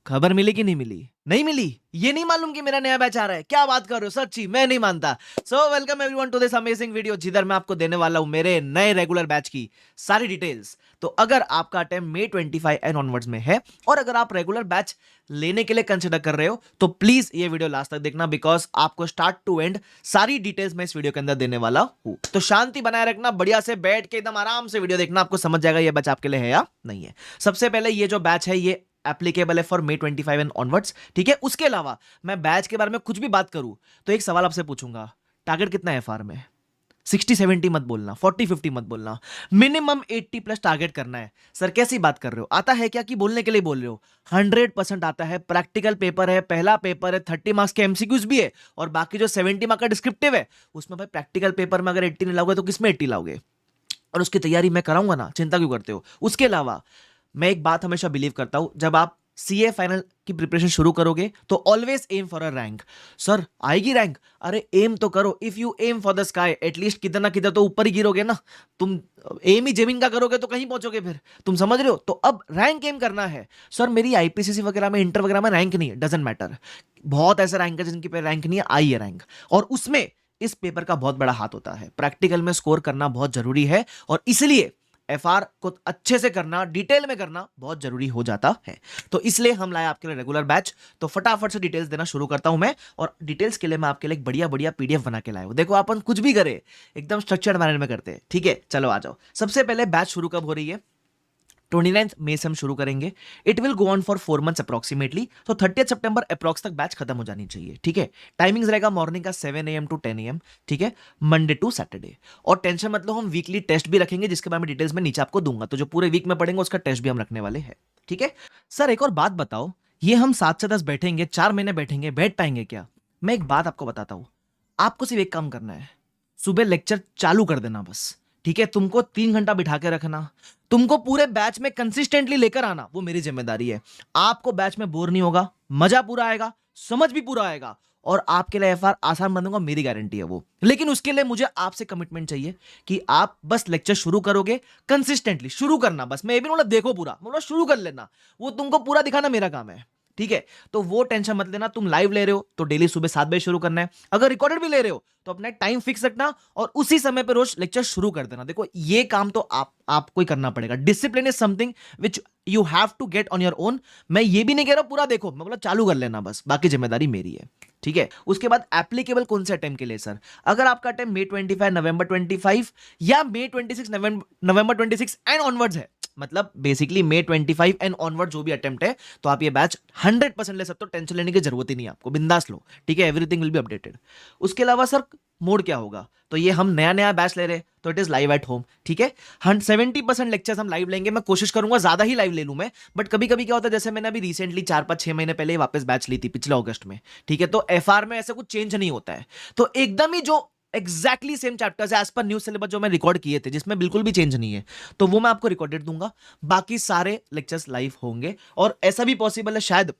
खबर मिली कि नहीं मिली? नहीं मिली? ये नहीं मालूम कि मेरा नया बैच आ रहा है? क्या बात कर रहे हो, सच्ची मैं नहीं मानता। So welcome everyone to this amazing video, जिधर मैं आपको देने वाला हूं मेरे नए रेगुलर बैच की सारी डिटेल्स। तो अगर आपका अटेम्प्ट May 25 एंड ऑनवर्ड्स में है और अगर आप रेगुलर बैच लेने के लिए कंसिडर कर रहे हो तो प्लीज ये वीडियो लास्ट तक देखना, बिकॉज आपको स्टार्ट टू एंड सारी डिटेल्स मैं इस वीडियो के अंदर देने वाला हूं। तो शांति बनाए रखना, बढ़िया से बैठ के एकदम आराम से वीडियो देखना, आपको समझ जाएगा ये बैच आपके लिए है या नहीं है। सबसे पहले ये जो बैच है ये एप्लीकेबल है फॉर May 25 एंड ऑनवर्ड्स, ठीक है। उसके अलावा मैं बैच के बारे में कुछ भी बात करूं तो एक सवाल आपसे पूछूंगा, टारगेट कितना है एफआर में? 60-70 मत बोलना, 40-50 मत बोलना, मिनिमम 80 प्लस टारगेट करना है। सर कैसी बात कर रहे हो, आता है क्या कि बोलने के लिए बोल रहे हो? 100% आता है। प्रैक्टिकल पेपर है, पहला पेपर है, 30 मार्क्स के एमसीक्यूज भी है और बाकी जो 70 मार्क्स का डिस्क्रिप्टिव है उसमें भाई प्रैक्टिकल पेपर में अगर 80 नहीं लाओगे तो किसमें 80 लाओगे? और उसकी तैयारी मैं कराऊंगा ना, चिंता क्यों करते हो। उसके अलावा मैं एक बात हमेशा बिलीव करता हूं, जब आप सीए फाइनल की प्रिपरेशन शुरू करोगे तो always aim for a rank. Sir आएगी रैंक? अरे एम तो करो। If you aim for the sky at least किधर ना किधर तो ऊपर ही गिरोगे ना। तुम एम ही जमीन का करोगे तो कहीं पहुंचोगे फिर, तुम समझ रहे हो। तो अब रैंक एम करना है। सर मेरी आईपीसीसी वगैरह में, इंटर वगैरह में रैंक नहीं है, डजेंट मैटर। बहुत ऐसे रैंक है जिनकी रैंक नहीं है, आई है रैंक। और उसमें इस पेपर का बहुत बड़ा हाथ होता है। प्रैक्टिकल में स्कोर करना बहुत जरूरी है और इसलिए एफआर को अच्छे से करना, डिटेल में करना बहुत जरूरी हो जाता है। तो इसलिए हम लाए आपके लिए रेगुलर बैच। तो फटाफट से डिटेल्स देना शुरू करता हूं मैं, और डिटेल्स के लिए मैं आपके लिए एक बढ़िया बढ़िया पीडीएफ बना के लाया हूं। देखो अपन कुछ भी करे एकदम स्ट्रक्चर्ड मैनर में करते हैं, ठीक है। चलो आ जाओ। सबसे पहले बैच शुरू कब हो रही है? 29 मई से हम शुरू करेंगे। It will go on for 4 months approximately. तो 30 सितंबर अप्रोक्स तक बैच खत्म हो जानी चाहिए, ठीक है। टाइमिंग्स रहेगा मॉर्निंग का 7 AM टू 10 AM, ठीक है, मंडे टू सैटरडे। और टेंशन मतलब हम वीकली टेस्ट भी रखेंगे जिसके बारे में डिटेल्स में नीचे आपको दूंगा। तो जो पूरे वीक में पढ़ेंगे उसका टेस्ट भी हम रखने वाले हैं, ठीक है। सर एक और बात बताओ, ये हम 7 से 10 बैठेंगे, 4 महीने बैठेंगे, बैठ पाएंगे क्या? मैं एक बात आपको बताता हूं, आपको सिर्फ एक काम करना है, सुबह लेक्चर चालू कर देना बस, ठीक है। तुमको 3 घंटा बिठा के रखना, तुमको पूरे बैच में कंसिस्टेंटली लेकर आना, वो मेरी जिम्मेदारी है। आपको बैच में बोर नहीं होगा, मजा पूरा आएगा, समझ भी पूरा आएगा और आपके लिए एफआर आसान बनूंगा, मेरी गारंटी है वो। लेकिन उसके लिए मुझे आपसे कमिटमेंट चाहिए कि आप बस लेक्चर शुरू करोगे, कंसिस्टेंटली शुरू करना बस। मैं ये भी बोला देखो पूरा, बोला शुरू कर लेना, वो तुमको पूरा दिखाना मेरा काम है, ठीक है। तो वो टेंशन मत लेना। तुम लाइव ले रहे हो तो डेली सुबह 7 बजे शुरू करना है, अगर रिकॉर्डेड भी ले रहे हो तो अपना टाइम फिक्स रखना और उसी समय पे रोज लेक्चर शुरू कर देना। देखो ये काम तो आपको ही करना पड़ेगा। Discipline is something which you have to get on your own. मैं ये भी नहीं कह रहा पूरा देखो, मैं बोला चालू कर लेना बस, बाकी जिम्मेदारी मेरी है, ठीक है। उसके बाद एप्लीकेबल कौन से अटेम्प्ट के लिए? सर अगर आपका अटेम्प्ट May 25, नवंबर 25 या May 26, नवंबर 26 एंड ऑनवर्ड्स है, मतलब बेसिकली May 25 एंड ऑनवर्ड जो भी अटेम्प्ट है, तो आप ये बैच 100% ले सकते हो। टेंशन लेने की जरूरत ही नहीं है आपको, बिंदास लो, ठीक है। Everything will be updated. उसके अलावा सर मोड क्या होगा? तो ये हम नया नया बैच ले रहे हैं तो it is live at home, ठीक है। 70% लेक्चर्स हम लाइव लेंगे। मैं कोशिश करूंगा ज्यादा ही लाइव ले लूं मैं, बट कभी कभी क्या होता है, जैसे मैंने अभी रिसेंटली 4-5-6 महीने पहले वापस बैच ली थी पिछले अगस्त में, ठीक है। तो एफआर में ऐसा कुछ चेंज नहीं होता है, तो एकदम ही जो exactly same chapters as per new syllabus जो मैं रिकॉर्ड किए थे, जिसमें बिल्कुल भी चेंज नहीं है, तो वो मैं आपको रिकॉर्डेड दूंगा। बाकी सारे लेक्चर्स लाइव होंगे और ऐसा भी पॉसिबल है शायद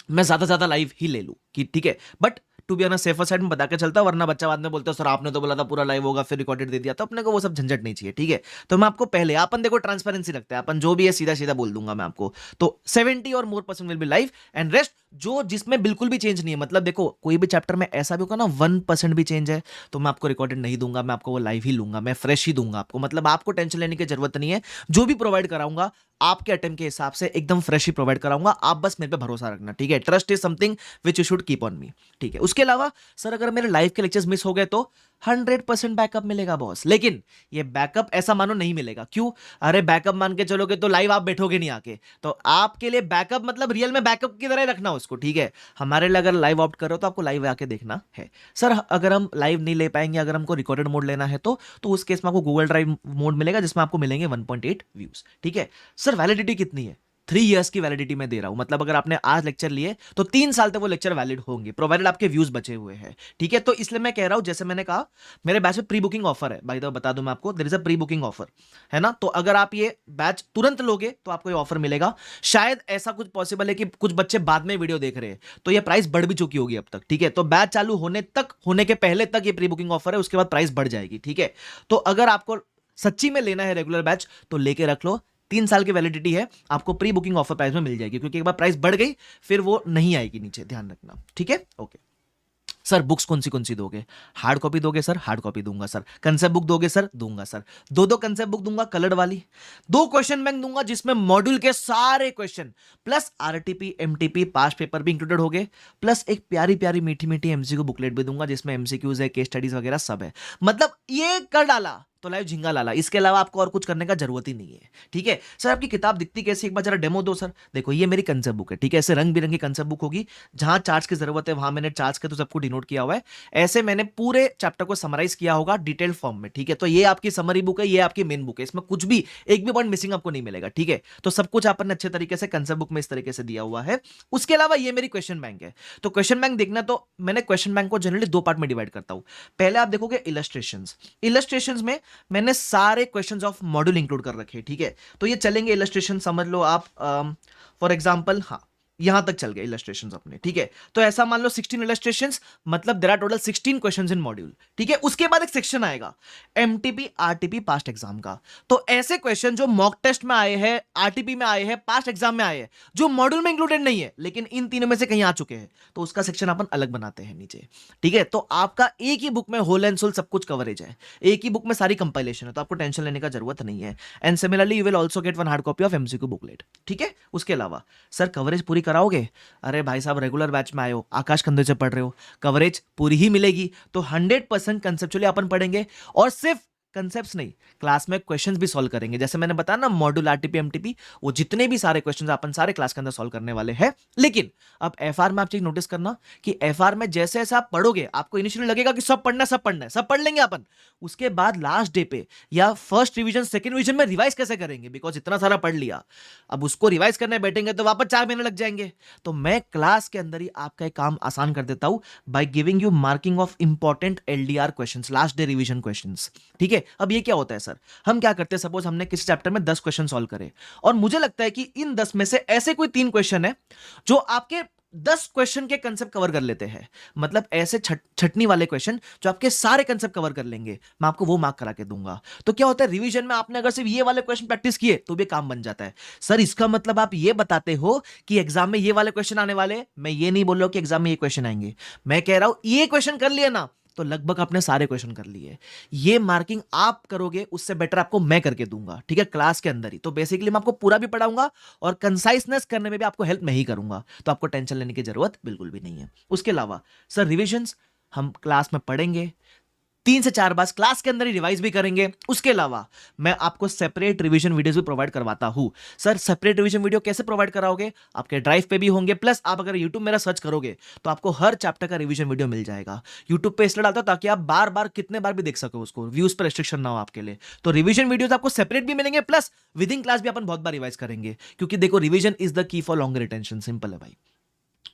मैं ज्यादा लाइव ही ले लूं, कि ठीक है। But to be on a safer side में बता के चलता, वरना बच्चा बाद में बोलता है सर आपने तो बोला था पूरा लाइव होगा फिर रिकॉर्डेड दे दिया, तो अपने को वो सब झंझट नहीं चाहिए, ठीक है। तो मैं आपको पहले, अपन देखो ट्रांसपेरेंसी रखते हैं, अपन जो भी है सीधा सीधा बोल दूंगा मैं आपको। तो 70 और मोर % will be live and rest जो जिसमें बिल्कुल भी चेंज नहीं है, मतलब देखो कोई भी चैप्टर में ऐसा भी होगा ना 1% भी चेंज है तो मैं आपको रिकॉर्डेड नहीं दूंगा, मैं आपको वो लाइव ही लूंगा, मैं फ्रेश ही दूंगा आपको। मतलब आपको टेंशन लेने की जरूरत नहीं है, जो भी प्रोवाइड कराऊंगा आपके अटेम्प्ट के हिसाब से एकदम फ्रेश ही प्रोवाइड कराऊंगा। आप बस मेरे पे भरोसा रखना, ठीक है। Trust is something which you should keep on me, ठीक है। उसके अलावा सर अगर मेरे लाइव के लेक्चर्स मिस हो गए तो 100% बैकअप मिलेगा बॉस, लेकिन ये बैकअप ऐसा मानो नहीं मिलेगा। क्यों? अरे बैकअप मान के चलोगे तो लाइव आप बैठोगे नहीं आके, तो आपके लिए बैकअप मतलब रियल में बैकअप की तरह रखना उसको, ठीक है। हमारे लिए अगर लाइव ऑप्ट करो तो आपको लाइव आके देखना है। सर अगर हम लाइव नहीं ले पाएंगे, अगर हमको रिकॉर्डेड मोड लेना है तो उस केस में आपको गूगल ड्राइव मोड मिलेगा जिसमें आपको मिलेंगे 1.8 व्यूज, ठीक है। सर वैलिडिटी कितनी है? 3 इयर्स की वैलिडिटी में दे रहा हूं, मतलब अगर आपने आज लेक्चर लिए तो 3 साल तक वो लेक्चर वैलिड होंगे, प्रोवाइडेड आपके व्यूज बचे हुए हैं, ठीक है। तो इसलिए मैं कह रहा हूं, जैसे मैंने कहा मेरे बैच में प्री बुकिंग ऑफर है, भाई तो बता दूं मैं आपको, there is a pre booking offer, है ना। तो अगर आप ये बैच तुरंत लोगे तो आपको ये ऑफर मिलेगा। शायद ऐसा कुछ पॉसिबल है कि कुछ बच्चे बाद में वीडियो देख रहे हैं तो ये प्राइस बढ़ भी चुकी होगी अब तक, ठीक है। तो बैच चालू होने के पहले तक ये प्री बुकिंग ऑफर है, उसके बाद प्राइस बढ़ जाएगी, ठीक है। तो अगर आपको सच्ची में लेना है रेगुलर बैच तो लेके रख लो, 3 साल की वैलिडिटी है, आपको प्री बुकिंग ऑफर प्राइस में मिल जाएगी, क्योंकि एक बार प्राइस बढ़ गई फिर वो नहीं आएगी नीचे, ध्यान रखना, ठीक है। ओके सर, बुक्स कौन सी दोगे? हार्ड कॉपी दोगे सर? हार्ड कॉपी दूंगा सर। कंसेप्ट बुक दोगे सर? दूंगा सर। दो कंसेप्ट बुक दूंगा कलर्ड वाली, 2 क्वेश्चन बैंक दूंगा जिसमें मॉड्यूल के सारे question plus RTP MTP past paper भी इंक्लूडेड हो गए, प्लस एक प्यारी प्यारी मीठी मीठी एमसीक्यू बुकलेट भी दूंगा जिसमें एमसीक्यूज है, केस स्टडीज वगैरह सब है। मतलब ये कर डाला तो लाइव झिंगा लाला, इसके अलावा आपको और कुछ करने का जरूरत ही नहीं है, ठीक है। सर आपकी किताब दिखती कैसी, एक बार जरा डेमो दो सर। देखो ये मेरी कंसेप्ट बुक है, ठीक है, ऐसे रंग बिरंगी कंसेप्ट बुक होगी, जहां चार्ट्स की जरूरत है वहां मैंने चार्ट्स के तो सबको डिनोट किया हुआ है, ऐसे मैंने पूरे चैप्टर को समराइज किया होगा डिटेल फॉर्म में, ठीक है। तो ये आपकी समरी बुक है, ये आपकी मेन बुक है, इसमें कुछ भी एक भी पॉइंट मिसिंग आपको नहीं मिलेगा, ठीक है। तो सब कुछ आपने अच्छे तरीके से कंसेप्ट बुक में इस तरीके से दिया हुआ है। उसके अलावा ये मेरी क्वेश्चन बैंक है, तो क्वेश्चन बैंक देखना, तो मैंने क्वेश्चन बैंक को जनरली 2 पार्ट में डिवाइड करता हूं। पहले आप देखोगे इलस्ट्रेशंस में मैंने सारे क्वेश्चंस ऑफ मॉड्यूल इंक्लूड कर रखे, ठीक है। तो ये चलेंगे इलस्ट्रेशन, समझ लो आप, फॉर एग्जांपल, हाँ यहां तक चल गए इलस्ट्रेशंस अपने, ठीक है। तो ऐसा मान लो 16 इलस्ट्रेशंस, मतलब there are total 16 questions in module, ठीक है। उसके बाद एक सेक्शन आएगा एमटीपी आरटीपी पास्ट एग्जाम का, तो ऐसे क्वेश्चन जो मॉक टेस्ट में आए हैं, आरटीपी में आए हैं, पास्ट एग्जाम में आए हैं, जो मॉड्यूल में इंक्लूडेड नहीं है लेकिन इन तीनों में से कहीं आ चुके हैं, तो उसका सेक्शन अपन अलग बनाते हैं नीचे, ठीक है। तो आपका एक ही बुक में होल एंड सोल सब कुछ कवरेज है, एक ही बुक में सारी कंपाइलेशन है, तो आपको टेंशन लेने का जरूरत नहीं है। And similarly you will also get 1 hard copy of MCQ booklet, ठीक है। उसके अलावा सर कवरेज पूरी कराओगे? अरे भाई साहब, रेगुलर बैच में आए हो, आकाश कंधे से पढ़ रहे हो, कवरेज पूरी ही मिलेगी। तो 100% कंसेप्चुअली अपन पढ़ेंगे, और सिर्फ कंसेप्ट्स नहीं, क्लास में क्वेश्चंस भी सॉल्व करेंगे। जैसे मैंने बताया ना, मॉड्यूल आरटीपी एमटीपी, वो जितने भी सारे क्वेश्चंस अपन सारे क्लास के अंदर सॉल्व करने वाले हैं। लेकिन अब एफआर में आप चीज नोटिस करना कि एफआर में जैसे जैसे आप पढ़ोगे, आपको इनिशियली लगेगा कि सब पढ़ना है, सब पढ़ लेंगे अपन, उसके बाद लास्ट डे पे या फर्स्ट रिवीजन सेकंड रिवीजन में रिवाइज कैसे करेंगे, बिकॉज इतना सारा पढ़ लिया, अब उसको रिवाइज करने बैठेंगे तो वापस 4 महीने लग जाएंगे। तो मैं क्लास के अंदर ही आपका एक काम आसान कर देता हूं by giving you marking of important LDR questions, last day revision questions, ठीक है। अब ये क्या होता है सर, हम क्या करते हैं, सपोज हमने किसी चैप्टर में 10 क्वेश्चन सॉल्व करे, और मुझे लगता है कि इन 10 में से ऐसे कोई 3 क्वेश्चन है जो आपके 10 क्वेश्चन के कंसेप्ट कवर कर लेते हैं, मतलब ऐसे छटनी वाले क्वेश्चन जो आपके सारे कंसेप्ट कवर कर लेंगे, मैं आपको वो मार्क करा के दूंगा। तो क्या होता है, रिवीजन में आपने अगर सिर्फ ये वाले क्वेश्चन प्रैक्टिस किए तो भी काम बन जाता है। सर इसका मतलब आप ये बताते हो कि एग्जाम में ये वाले क्वेश्चन आने वाले? मैं ये नहीं बोल रहा हूं कि एग्जाम में ये क्वेश्चन आएंगे, मैं कह रहा हूं ये क्वेश्चन कर लिए ना तो लगभग आपने सारे क्वेश्चन कर लिए। ये मार्किंग आप करोगे, उससे बेटर आपको मैं करके दूंगा, ठीक है, क्लास के अंदर ही। तो बेसिकली मैं आपको पूरा भी पढ़ाऊंगा और कंसाइसनेस करने में भी आपको हेल्प मैं ही करूंगा, तो आपको टेंशन लेने की जरूरत बिल्कुल भी नहीं है। उसके अलावा सर रिविजन्स हम क्लास में पढ़ेंगे, 3 से 4 बार क्लास के अंदर ही रिवाइज भी करेंगे। उसके अलावा मैं आपको सेपरेट रिवीजन वीडियोस भी प्रोवाइड करवाता हूं। सर सेपरेट रिवीजन वीडियो कैसे प्रोवाइड कराओगे? आपके ड्राइव पे भी होंगे, प्लस आप अगर यूट्यूब मेरा सर्च करोगे तो आपको हर चैप्टर का रिवीजन वीडियो मिल जाएगा। यूट्यूब पे इसलिए डालता हूं ताकि आप बार बार कितने बार भी देख सको उसको, व्यूज पर रिस्ट्रिक्शन ना हो आपके लिए। तो रिवीजन वीडियोस आपको सेपरेट भी मिलेंगे, प्लस विद इन क्लास भी अपन बहुत बार रिवाइज करेंगे, क्योंकि देखो revision is the key for longer retention, simple है भाई।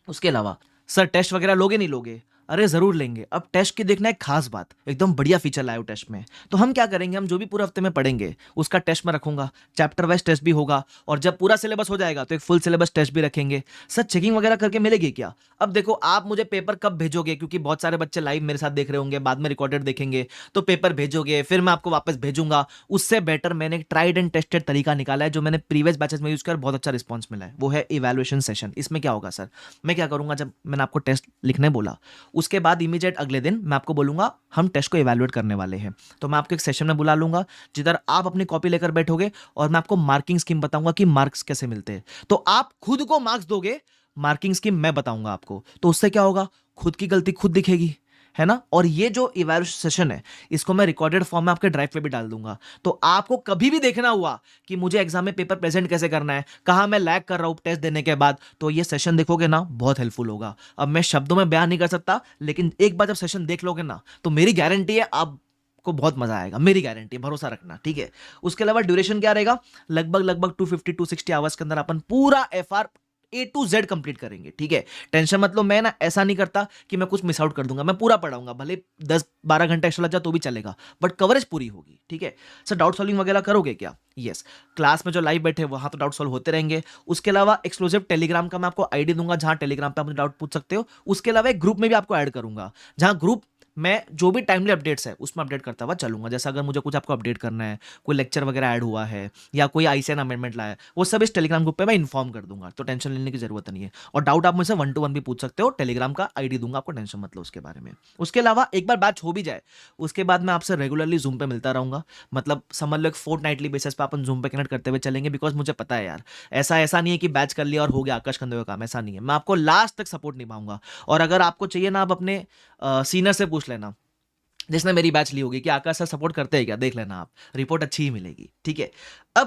उसके अलावा सर टेस्ट वगैरह लोगे नहीं लोगे? अरे जरूर लेंगे। अब टेस्ट की देखना एक खास बात, एकदम बढ़िया फीचर लाए हो टेस्ट में। तो हम क्या करेंगे, हम जो भी पूरे हफ्ते में पढ़ेंगे उसका टेस्ट में रखूंगा, चैप्टर वाइज टेस्ट भी होगा, और जब पूरा सिलेबस हो जाएगा तो एक फुल सिलेबस टेस्ट भी रखेंगे। सर चेकिंग वगैरह करके मिलेगी क्या? अब देखो आप मुझे पेपर कब भेजोगे, क्योंकि बहुत सारे बच्चे लाइव मेरे साथ देख रहे होंगे, बाद में रिकॉर्डेड देखेंगे, तो पेपर भेजोगे फिर मैं आपको वापस भेजूंगा। उससे बेटर मैंने एक ट्राइड एंड टेस्टेड तरीका निकाला है जो मैंने प्रीवियस बैचेस में यूज कर बहुत अच्छा रिस्पॉन्स मिला है, वो है इवैल्यूएशन सेशन। इसमें क्या होगा सर, मैं क्या करूंगा, जब मैंने आपको टेस्ट लिखने बोला उसके बाद इमीडिएट अगले दिन मैं आपको बोलूंगा हम टेस्ट को इवैल्यूएट करने वाले हैं, तो मैं आपको एक सेशन में बुला लूंगा जिधर आप अपनी कॉपी लेकर बैठोगे और मैं आपको मार्किंग स्कीम बताऊंगा कि मार्क्स कैसे मिलते हैं। तो आप खुद को मार्क्स दोगे, मार्किंग स्कीम मैं बताऊंगा आपको, तो उससे क्या होगा, खुद की गलती खुद दिखेगी, है ना। और ये जो इवैल्यूएशन सेशन है इसको मैं रिकॉर्डेड फॉर्म में आपके ड्राइव पे भी डाल दूंगा, तो आपको कभी भी देखना हुआ कि मुझे एग्जाम में पेपर प्रेजेंट कैसे करना है, कहां मैं लैग कर रहा हूं टेस्ट देने के बाद, तो ये सेशन देखोगे ना बहुत हेल्पफुल होगा। अब मैं शब्दों में बयान नहीं कर सकता, लेकिन एक बार जब सेशन देख लोगे ना तो मेरी गारंटी है आप को बहुत मजा आएगा, मेरी गारंटी, भरोसा रखना, ठीक है। उसके अलावा ड्यूरेशन क्या रहेगा, लगभग 250-260 आवर्स के अंदर अपन पूरा FR A to Z complete करेंगे, ठीक है। टेंशन मत लो, मैं ना ऐसा नहीं करता कि मैं कुछ मिस आउट कर दूंगा, मैं पूरा पढ़ाऊंगा, भले 10-12 घंटे एक्स्ट्रा लग जाए तो भी चलेगा, बट कवरेज पूरी होगी, ठीक है। सर डाउट सॉल्विंग वगैरह करोगे क्या? यस, क्लास में जो लाइव बैठे वहां तो डाउट सॉल्व होते रहेंगे। उसके अलावा एक्सक्लूसिव टेलीग्राम का मैं आपको आईडी दूंगा जहां टेलीग्राम पे आप मुझे डाउट पूछ सकते हो। उसके अलावा एक ग्रुप में भी आपको ऐड करूंगा, जहां ग्रुप मैं जो भी टाइमली अपडेट्स है उसमें अपडेट करता हुआ चलूंगा। जैसा अगर मुझे कुछ आपको अपडेट करना है, कोई लेक्चर वगैरह ऐड हुआ है या कोई आईसीएन अमेंडमेंट लाया है, वो सब इस टेलीग्राम ग्रुप पे मैं इन्फॉर्म कर दूंगा, तो टेंशन लेने की जरूरत नहीं है। और डाउट आप मुझसे 1 to 1 भी पूछ सकते हो, टेलीग्राम का आईडी दूंगा आपको, टेंशन मत लो उसके बारे में। उसके अलावा एक बार बैच हो भी जाए उसके बाद मैं आपसे रेगुलरली जूम पे मिलता रहूंगा। मतलब समझ लो एक फोर्टनाइटली बेसिस पे अपन जूम पे कनेक्ट करते हुए चलेंगे, बिकॉज मुझे पता है यार, ऐसा नहीं है कि बैच कर लिया और हो गया आकाश कंदे का काम, ऐसा नहीं है। मैं आपको लास्ट तक सपोर्ट निभाऊंगा। और अगर आपको चाहिए ना, आप अपने सीनियर से पूछ लेना जिसने मेरी बैच ली होगी कि आकाश सर सपोर्ट करते हैं क्या, देख लेना आप, रिपोर्ट अच्छी ही मिलेगी, ठीक है। अब